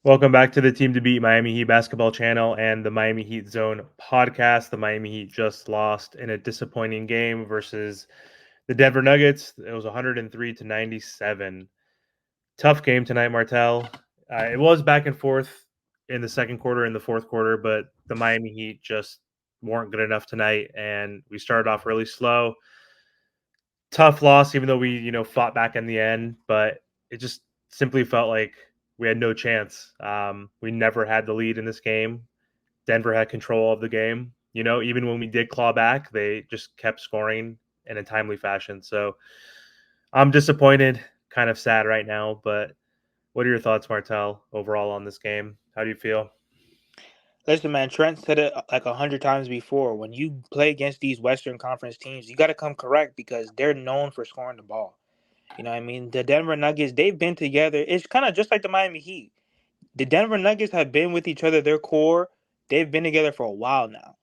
Welcome back to the Team to Beat Miami Heat basketball channel and the Miami Heat Zone podcast. The Miami Heat just lost in a disappointing game versus the Denver Nuggets. It was 103-97. Tough game tonight, Martel. It was back and forth in the second quarter and the fourth quarter, but the Miami Heat just weren't good enough tonight, and we started off really slow. Tough loss, even though we fought back in the end, but it just simply felt like we had no chance. We never had the lead in this game. Denver had control of the game. Even when we did claw back, they just kept scoring in a timely fashion. So I'm disappointed, kind of sad right now. But what are your thoughts, Martel, overall on this game? How do you feel? Listen, man, Trent said it like 100 times before. When you play against these Western Conference teams, you got to come correct because they're known for scoring the ball. You know what I mean? The Denver Nuggets, they've been together. It's kind of just like the Miami Heat. The Denver Nuggets have been with each other, their core. They've been together for a while now.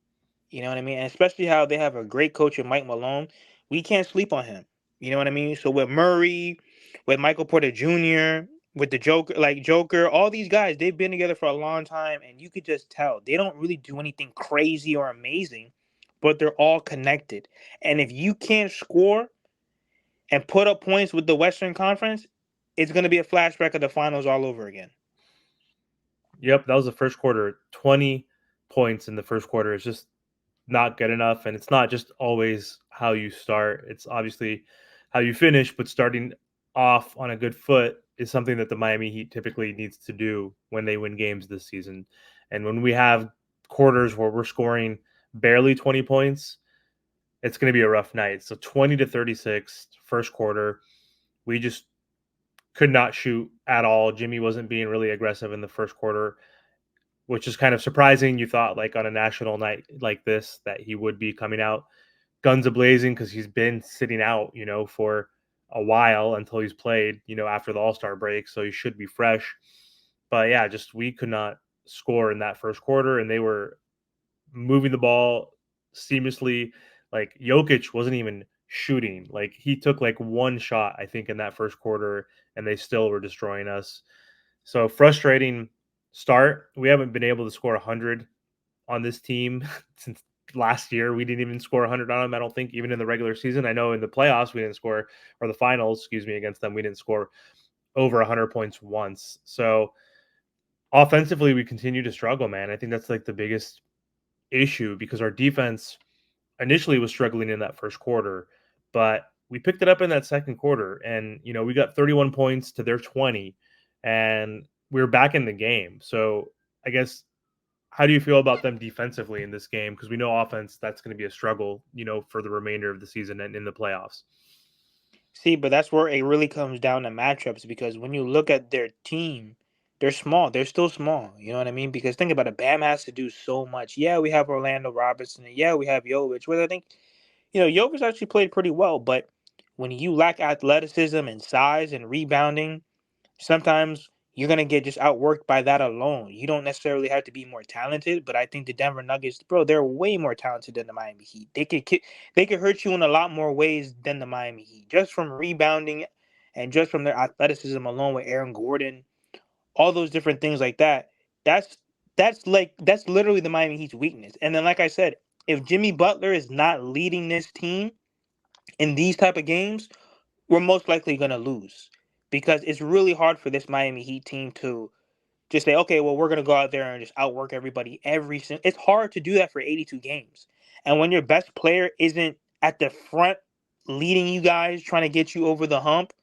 You know what I mean? And especially how they have a great coach in Mike Malone. We can't sleep on him. You know what I mean? So with Murray, with Michael Porter Jr., with the Joker, all these guys, they've been together for a long time, and you could just tell they don't really do anything crazy or amazing, but they're all connected. And if you can't score and put up points with the Western Conference, it's going to be a flashback of the finals all over again. Yep, that was the first quarter. 20 points in the first quarter is just not good enough. And it's not just always how you start, it's obviously how you finish, but starting off on a good foot is something that the Miami Heat typically needs to do when they win games this season. And when we have quarters where we're scoring barely 20 points, it's going to be a rough night. So 20-36 first quarter, we just could not shoot at all. Jimmy wasn't being really aggressive in the first quarter, which is kind of surprising. You thought like on a national night like this that he would be coming out guns a-blazing because he's been sitting out, for a while until he's played, after the All-Star break. So he should be fresh. But yeah, just we could not score in that first quarter, and they were moving the ball seamlessly. Like Jokic wasn't even shooting. Like he took like one shot, I think, in that first quarter, and they still were destroying us. So frustrating start. We haven't been able to score 100 on this team since last year. We didn't even score 100 on them, I don't think, even in the regular season. I know in the playoffs we didn't score, or the finals, excuse me, against them, we didn't score over 100 points once. So offensively, we continue to struggle, man. I think that's like the biggest issue because our defense initially was struggling in that first quarter, but we picked it up in that second quarter, and we got 31 points to their 20, and we were back in the game. So I guess, how do you feel about them defensively in this game? Because we know offense, that's going to be a struggle, for the remainder of the season and in the playoffs. See, but that's where it really comes down to matchups because when you look at their team, they're small. They're still small. You know what I mean? Because think about it, Bam has to do so much. Yeah, we have Orlando Robinson, and yeah, we have Jovic. Which I think, Jovic actually played pretty well. But when you lack athleticism and size and rebounding, sometimes you're gonna get just outworked by that alone. You don't necessarily have to be more talented, but I think the Denver Nuggets, bro, they're way more talented than the Miami Heat. They could hurt you in a lot more ways than the Miami Heat, just from rebounding and just from their athleticism alone with Aaron Gordon, all those different things like that. That's that's literally the Miami Heat's weakness. And then, like I said, if Jimmy Butler is not leading this team in these type of games, we're most likely going to lose because it's really hard for this Miami Heat team to just say, okay, well, we're going to go out there and just outwork everybody It's hard to do that for 82 games. And when your best player isn't at the front leading you guys, trying to get you over the hump,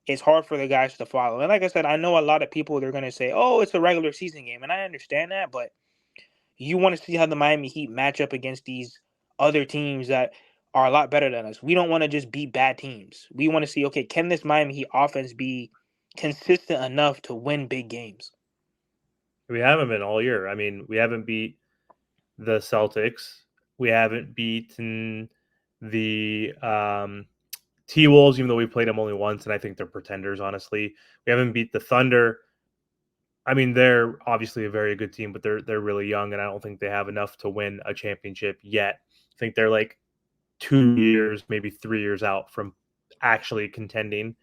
it's hard for the guys to follow. And like I said, I know a lot of people, they're going to say, oh, it's a regular season game. And I understand that, but you want to see how the Miami Heat match up against these other teams that are a lot better than us. We don't want to just beat bad teams. We want to see, okay, can this Miami Heat offense be consistent enough to win big games? We haven't been all year. I mean, we haven't beat the Celtics. We haven't beaten the T Wolves, even though we played them only once, and I think they're pretenders, honestly. We haven't beat the Thunder. I mean, they're obviously a very good team, but they're really young, and I don't think they have enough to win a championship yet. I think they're like 2 years, maybe 3 years out from actually contending.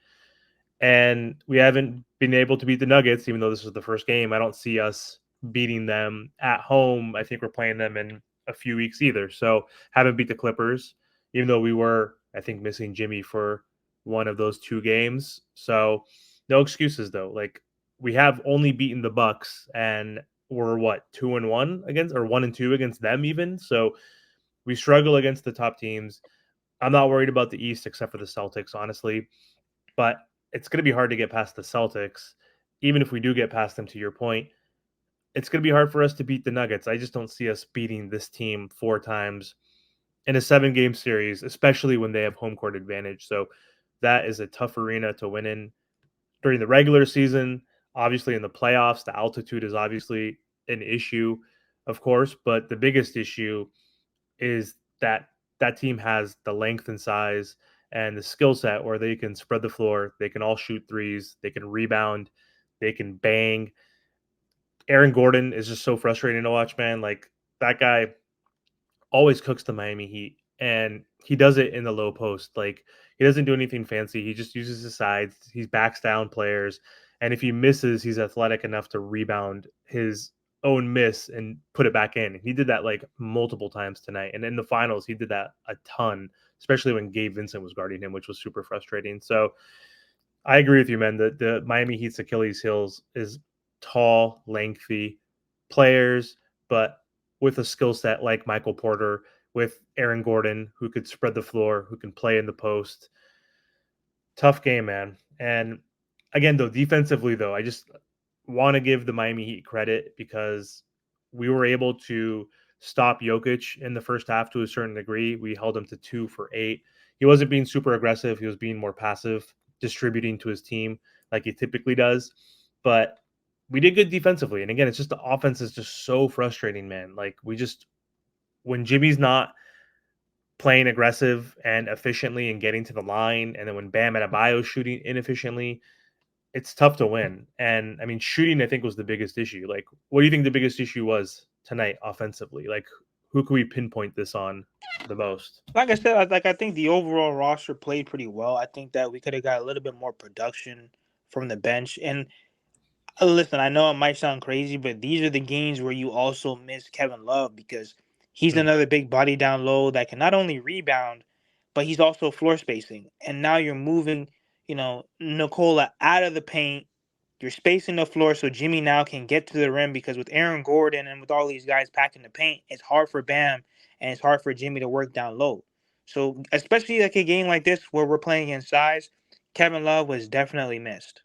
and we haven't been able to beat the Nuggets, even though this is the first game. I don't see us beating them at home. I think we're playing them in a few weeks either. So haven't beat the Clippers, even though we were, I think, missing Jimmy for one of those two games. So no excuses though. Like we have only beaten the Bucks, and we're what 2-1 against, or 1-2 against them even. So we struggle against the top teams. I'm not worried about the East except for the Celtics, honestly, but it's going to be hard to get past the Celtics. Even if we do get past them, to your point, it's going to be hard for us to beat the Nuggets. I just don't see us beating this team four times in a 7-game series, especially when they have home court advantage. So that is a tough arena to win in during the regular season. Obviously, in the playoffs, the altitude is obviously an issue, of course, but the biggest issue is that that team has the length and size and the skill set where they can spread the floor, they can all shoot threes, they can rebound, they can bang. Aaron Gordon is just so frustrating to watch, man. Like that guy always cooks the Miami Heat, and he does it in the low post. Like he doesn't do anything fancy. He just uses his sides. He backs down players, and if he misses, he's athletic enough to rebound his own miss and put it back in. He did that like multiple times tonight, and in the finals, he did that a ton, especially when Gabe Vincent was guarding him, which was super frustrating. So I agree with you, man. The Miami Heat's Achilles heels is tall, lengthy players, but with a skill set like Michael Porter, with Aaron Gordon, who could spread the floor, who can play in the post. Tough game, man. And again, though, defensively, though, I just want to give the Miami Heat credit because we were able to stop Jokic in the first half to a certain degree. We held him to 2 for 8. He wasn't being super aggressive. He was being more passive, distributing to his team like he typically does. But we did good defensively. And again, it's just the offense is just so frustrating, man. Like we just, when Jimmy's not playing aggressive and efficiently and getting to the line, and then when Bam Adebayo's shooting inefficiently, it's tough to win. And I mean, shooting I think was the biggest issue. Like, what do you think the biggest issue was tonight offensively? Like, who could we pinpoint this on the most? Like I said, I think the overall roster played pretty well. I think that we could have got a little bit more production from the bench. And listen, I know it might sound crazy, but these are the games where you also miss Kevin Love because he's Hmm. another big body down low that can not only rebound, but he's also floor spacing. And now you're moving, Nikola out of the paint. You're spacing the floor so Jimmy now can get to the rim because with Aaron Gordon and with all these guys packing the paint, it's hard for Bam and it's hard for Jimmy to work down low. So especially like a game like this where we're playing in size, Kevin Love was definitely missed.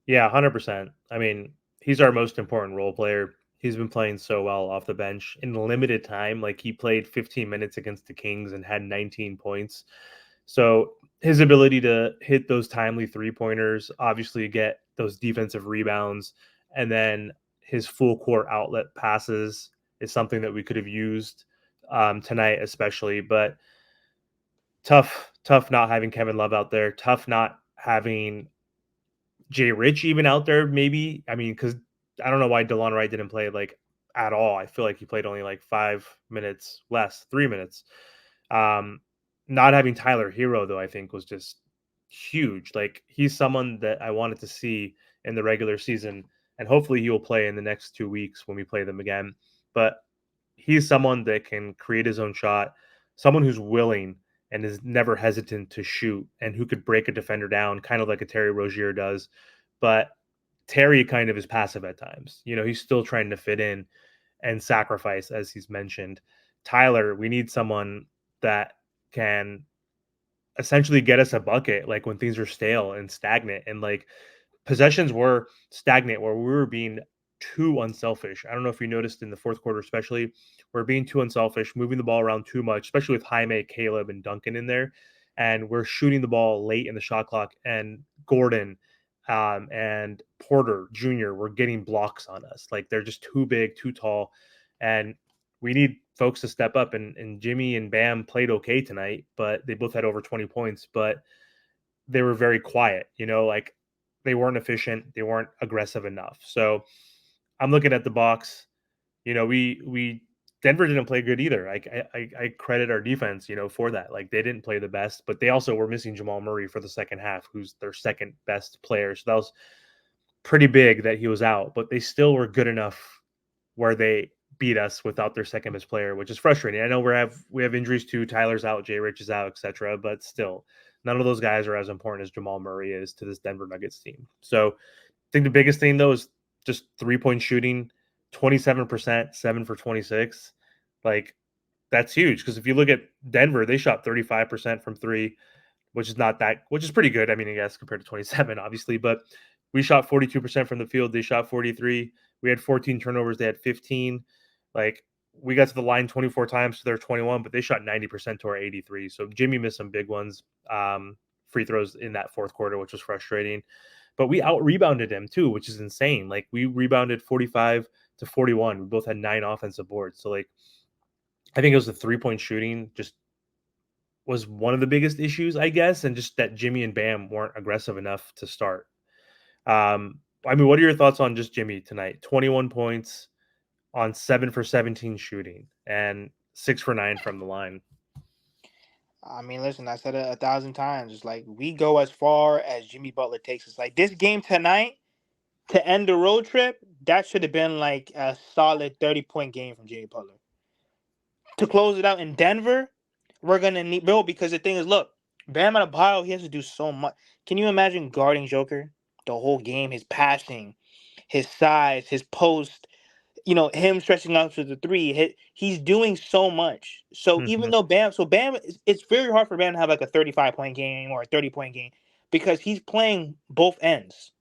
Yeah, 100%. I mean, he's our most important role player. He's been playing so well off the bench in limited time. Like he played 15 minutes against the Kings and had 19 points. So his ability to hit those timely 3 pointers, obviously get those defensive rebounds, and then his full court outlet passes is something that we could have used tonight, especially. But tough not having Kevin Love out there. Tough not having Jay Rich even out there, maybe. I mean, because I don't know why DeLon Wright didn't play like at all. I feel like he played only like 5 minutes less, 3 minutes. Um, Not having Tyler Hero though, I think was just huge. Like he's someone that I wanted to see in the regular season, and hopefully he will play in the next 2 weeks when we play them again. But he's someone that can create his own shot, someone who's willing and is never hesitant to shoot, and who could break a defender down, kind of like a Terry Rozier does. But Terry kind of is passive at times. You know, he's still trying to fit in and sacrifice, as he's mentioned. Tyler, we need someone that can essentially get us a bucket, like when things are stale and stagnant, and like possessions were stagnant where we were being too unselfish. I don't know if you noticed in the fourth quarter, especially, we're being too unselfish, moving the ball around too much, especially with Jaime, Caleb, and Duncan in there. And we're shooting the ball late in the shot clock. And Gordon and Porter Jr. were getting blocks on us. Like they're just too big, too tall. And we need folks to step up. And Jimmy and Bam played okay tonight, but they both had over 20 points. But they were very quiet, like they weren't efficient, they weren't aggressive enough. So I'm looking at the box. We Denver didn't play good either. I credit our defense, for that. Like they didn't play the best, but they also were missing Jamal Murray for the second half, who's their second best player. So that was pretty big that he was out, but they still were good enough where they beat us without their second best player, which is frustrating. I know we have injuries too. Tyler's out, Jay Rich is out, etc. But still, none of those guys are as important as Jamal Murray is to this Denver Nuggets team. So I think the biggest thing though is just 3-point shooting, 27%, 7 for 26. Like that's huge because if you look at Denver, they shot 35% from three, which is pretty good. I mean, I guess compared to 27, obviously, but we shot 42% from the field. They shot 43. We had 14 turnovers. They had 15. Like we got to the line 24 times to their 21, but they shot 90% to our 83. So Jimmy missed some big ones, free throws in that fourth quarter, which was frustrating. But we out rebounded him too, which is insane. Like we rebounded 45 to 41. We both had 9 offensive boards. So like I think it was the 3-point shooting just was one of the biggest issues, I guess, and just that Jimmy and Bam weren't aggressive enough to start. I mean, what are your thoughts on just Jimmy tonight? 21 points on 7 for 17 shooting and 6 for 9 from the line. I mean, listen, I said it 1,000 times. It's like we go as far as Jimmy Butler takes us. Like this game tonight to end the road trip, that should have been like a solid 30-point game from Jimmy Butler. To close it out in Denver, we're gonna need Bill because the thing is, look, Bam Adebayo, he has to do so much. Can you imagine guarding Joker the whole game? His passing, his size, his post, him stretching out to the three. He's doing so much. So even Mhm. though Bam, it's very hard for Bam to have like a 35-point game or a 30-point game because he's playing both ends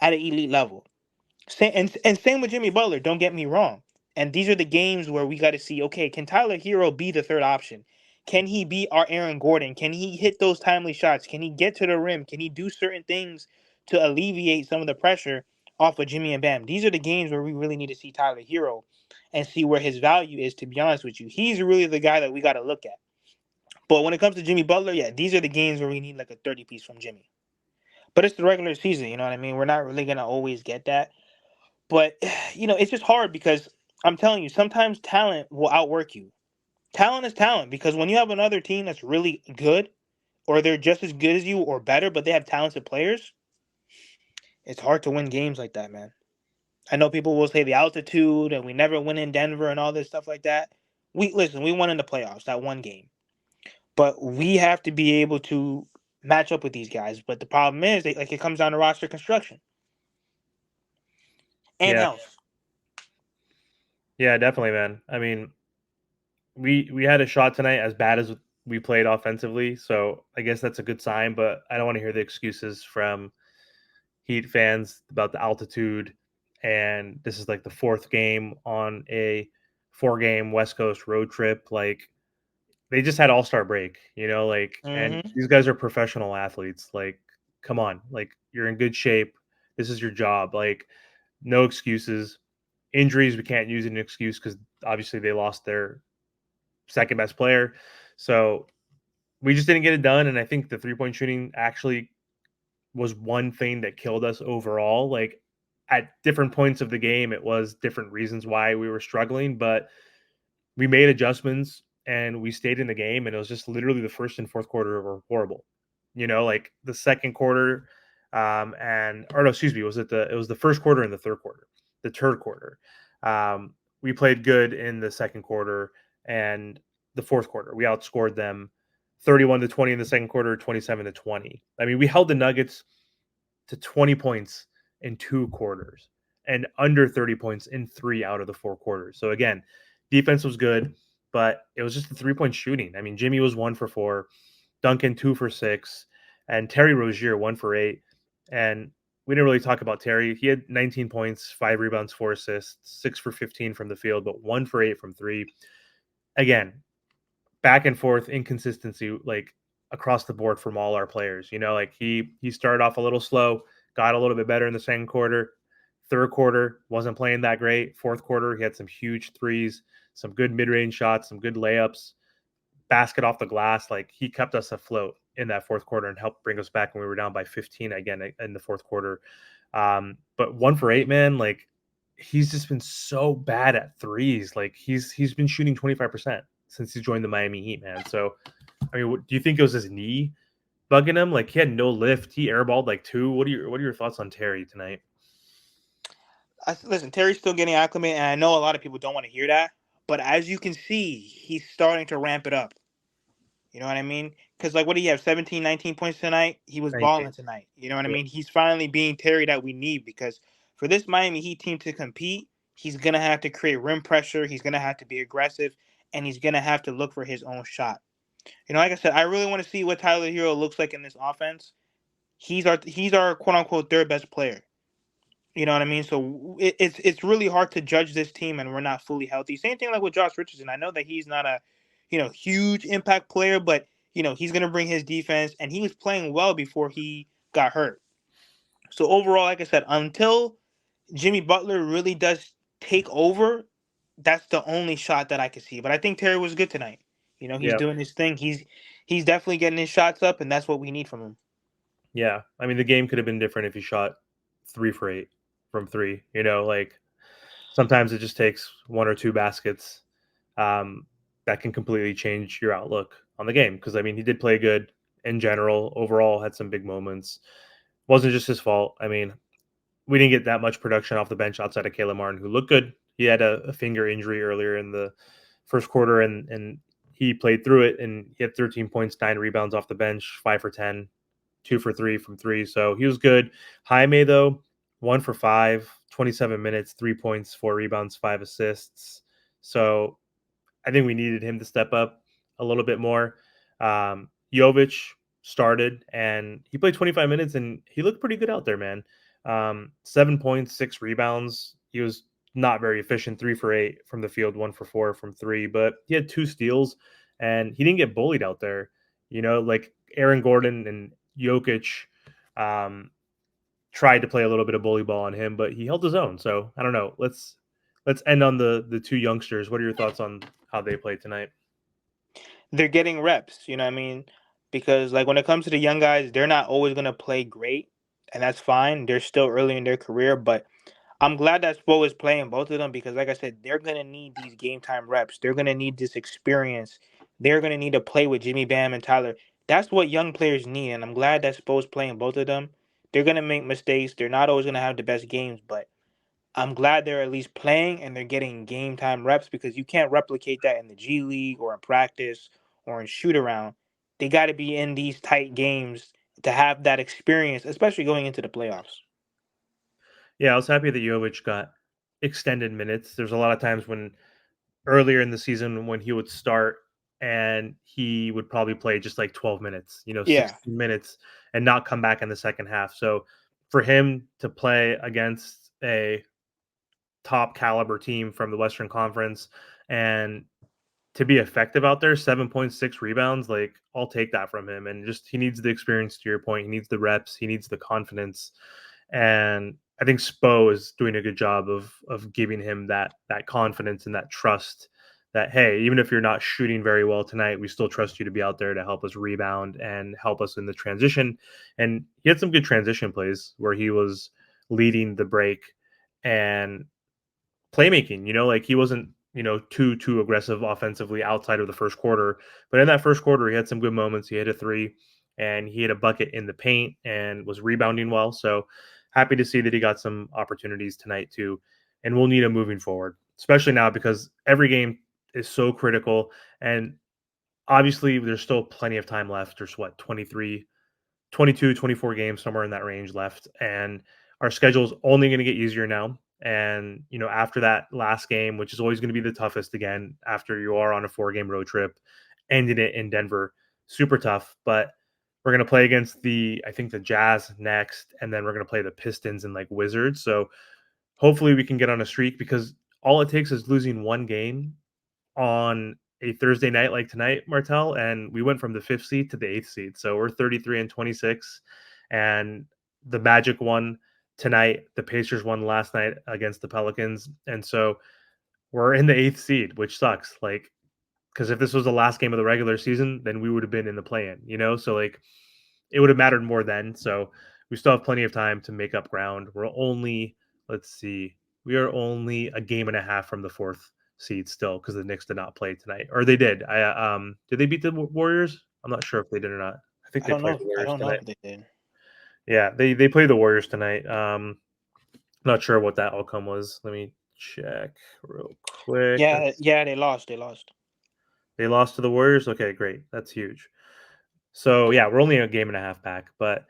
at an elite level. And same with Jimmy Butler. Don't get me wrong. And these are the games where we got to see. Okay, can Tyler Hero be the third option? Can he be our Aaron Gordon? Can he hit those timely shots? Can he get to the rim? Can he do certain things to alleviate some of the pressure off of Jimmy and Bam? These are the games where we really need to see Tyler Hero and see where his value is. To be honest with you, he's really the guy that we got to look at. But when it comes to Jimmy Butler, yeah, these are the games where we need like a 30 piece from Jimmy. But it's the regular season, you know what I mean? We're not really gonna always get that. But it's just hard because I'm telling you, sometimes talent will outwork you. Talent is talent because when you have another team that's really good, or they're just as good as you or better, but they have talented players, it's hard to win games like that, man. I know people will say the altitude and we never win in Denver and all this stuff like that. We won in the playoffs that one game, but we have to be able to match up with these guys. But the problem is, like it comes down to roster construction and Yeah. health. Yeah, definitely, man. I mean, we had a shot tonight as bad as we played offensively, so I guess that's a good sign, but I don't want to hear the excuses from Heat fans about the altitude, and this is like the fourth game on a 4-game West Coast road trip. Like they just had All-Star break, and Hmm. these guys are professional athletes. Like, come on, like you're in good shape. This is your job. Like, no excuses. Injuries, we can't use an excuse because obviously they lost their second best player. So we just didn't get it done. And I think the 3-point shooting actually was one thing that killed us overall. Like at different points of the game, it was different reasons why we were struggling, but we made adjustments and we stayed in the game. And it was just literally the first and fourth quarter were horrible. Like the second quarter, or no, excuse me, it was the first quarter and the third quarter. We played good in the second quarter and the fourth quarter. We outscored them 31-20 in the second quarter, 27-20. I mean, we held the Nuggets to 20 points in 2 quarters and under 30 points in 3 out of the 4 quarters. So again, defense was good, but it was just the 3-point shooting. I mean, Jimmy was 1 for 4, Duncan 2 for 6, and Terry Rozier 1 for 8. And we didn't really talk about Terry. He had 19 points, 5 rebounds, 4 assists, 6 for 15 from the field, but 1 for 8 from three. Again, back and forth inconsistency, like across the board from all our players. Like he started off a little slow, got a little bit better in the second quarter. Third quarter wasn't playing that great. Fourth quarter, he had some huge threes, some good mid-range shots, some good layups, basket off the glass. Like he kept us afloat in that fourth quarter and helped bring us back when we were down by 15 again in the fourth quarter. But 1 for 8, man, like he's just been so bad at threes. Like he's been shooting 25% since he joined the Miami Heat, man. So I mean, do you think it was his knee bugging him? Like he had no lift. He airballed like two. What are your thoughts on Terry tonight? Listen, Terry's still getting acclimated, and I know a lot of people don't want to hear that, but as you can see, he's starting to ramp it up. You know what I mean? Because, like, what did he have? 17, 19 points tonight? He was 19. balling tonight. You know what I Yeah. mean? He's finally being Terry that we need because for this Miami Heat team to compete, he's going to have to create rim pressure. He's going to have to be aggressive, and he's going to have to look for his own shot. You know, like I said, I really want to see what Tyler Hero looks like in this offense. He's our quote unquote third best player. You know what I mean? So it's really hard to judge this team, and we're not fully healthy. Same thing like with Josh Richardson. I know that he's not a, huge impact player, but he's gonna bring his defense, and he was playing well before he got hurt. So overall, like I said, until Jimmy Butler really does take over, that's the only shot that I could see. But I think Terry was good tonight. He's Yeah. doing his thing. He's definitely getting his shots up, and that's what we need from him. Yeah. I mean, the game could have been different if he shot 3 for 8 from three. Like sometimes it just takes one or two baskets um, that can completely change your outlook on the game. Because I mean, he did play good in general. Overall, had some big moments. Wasn't just his fault. I mean, we didn't get that much production off the bench outside of Caleb Martin, who looked good. He had a finger injury earlier in the first quarter, and he played through it. And he had 13 points, 9 rebounds off the bench, 5 for 10, 2 for 3 from three. So he was good. Jaime, though, 1 for 5, 27 minutes, 3 points, 4 rebounds, 5 assists. So I think we needed him to step up a little bit more. Jovic started and he played 25 minutes and he looked pretty good out there, man. 7 points, 6 rebounds. He was not very efficient, 3 for 8 from the field, 1 for 4 from three, but he had 2 steals and he didn't get bullied out there. Like Aaron Gordon and Jokic um, tried to play a little bit of bully ball on him, but he held his own. So I don't know. Let's end on the two youngsters. What are your thoughts on how they played tonight? They're getting reps, you know what I mean? Because like when it comes to the young guys, they're not always gonna play great, and that's fine. They're still early in their career, but I'm glad that Spo is playing both of them because like I said, they're gonna need these game time reps. They're gonna need this experience. They're gonna need to play with Jimmy Bam and Tyler. That's what young players need, and I'm glad that Spo's playing both of them. They're gonna make mistakes. They're not always gonna have the best games, but I'm glad they're at least playing and they're getting game time reps because you can't replicate that in the G League or in practice or in shoot around. They got to be in these tight games to have that experience, especially going into the playoffs. Yeah, I was happy that Jovic got extended minutes. There's a lot of times when earlier in the season when he would start and he would probably play just like 12 minutes, Yeah. 16 minutes and not come back in the second half. So for him to play against a top caliber team from the Western Conference and to be effective out there, 7.6 rebounds, like I'll take that from him. And just he needs the experience to your point. He needs the reps, he needs the confidence. And I think Spo is doing a good job of giving him that confidence and that trust that hey, even if you're not shooting very well tonight, we still trust you to be out there to help us rebound and help us in the transition. And he had some good transition plays where he was leading the break and playmaking. Like he wasn't too aggressive offensively outside of the first quarter, but in that first quarter he had some good moments. He hit a three, and he had a bucket in the paint and was rebounding well. So happy to see that he got some opportunities tonight too, and we'll need him moving forward, especially now because every game is so critical. And obviously there's still plenty of time left. There's what 22, 24 games, somewhere in that range left. And our schedule is only going to get easier now. And, after that last game, which is always going to be the toughest again, after you are on a 4 game road trip, ending it in Denver, super tough. But we're going to play against I think the Jazz next. And then we're going to play the Pistons and like Wizards. So hopefully we can get on a streak because all it takes is losing one game on a Thursday night like tonight, Martel, and we went from the 5th seed to the 8th seed. So we're 33-26, and the Magic won tonight. The Pacers won last night against the Pelicans, and so we're in the 8th seed, which sucks. Like, because if this was the last game of the regular season, then we would have been in the play-in. So like, it would have mattered more then. So we still have plenty of time to make up ground. We're only, let's see, We are only a game and a half from the 4th seed still because the Knicks did not play tonight, or they did. Did they beat the Warriors? I'm not sure if they did or not. I think I they don't played know. the I Warriors don't know tonight. if they did. Yeah, they played the Warriors tonight. Not sure what that outcome was. Let me check real quick. Yeah, they lost. They lost. They lost to the Warriors. Okay, great. That's huge. So yeah, we're only a game and a half back, but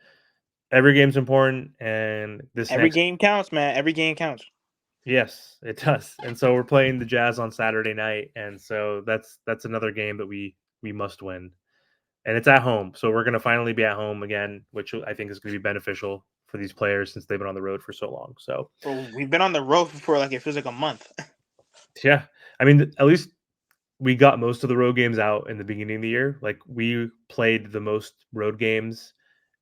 every game's important, and this Every next game counts, man. Every game counts. yes, it does. And so we're playing the Jazz on Saturday night, and so that's another game that we must win. And it's at home, so we're going to finally be at home again, which I think is going to be beneficial for these players since they've been on the road for so long. So Bro, we've been on the road for like it feels like a month. yeah, I mean, at least we got most of the road games out in the beginning of the year. Like we played the most road games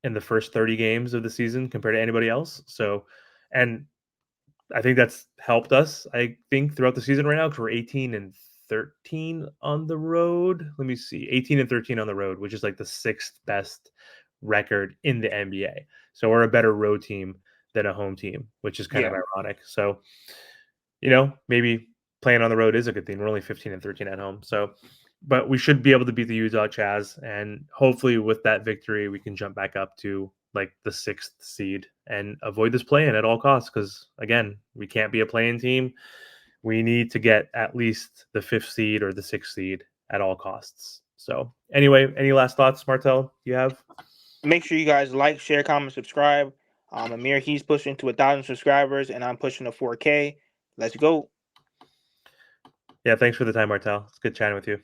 in the first 30 games of the season compared to anybody else. So, and I think that's helped us, I think, throughout the season right now because we're 18-13 on the road. Let me see, 18-13 on the road, which is like the 6th best record in the NBA. So we're a better road team than a home team, which is kind of Yeah. ironic. So, maybe playing on the road is a good thing. We're only 15-13 at home. So, but we should be able to beat the Utah Jazz. And hopefully with that victory, we can jump back up to like the 6th seed and avoid this play-in at all costs. Because again, we can't be a play-in team. We need to get at least the 5th seed or the 6th seed at all costs. So anyway, any last thoughts, Martel, you have? Make sure you guys like, share, comment, subscribe. Amir, he's pushing to 1,000 subscribers, and I'm pushing to 4K. Let's go. Yeah, thanks for the time, Martel. It's good chatting with you.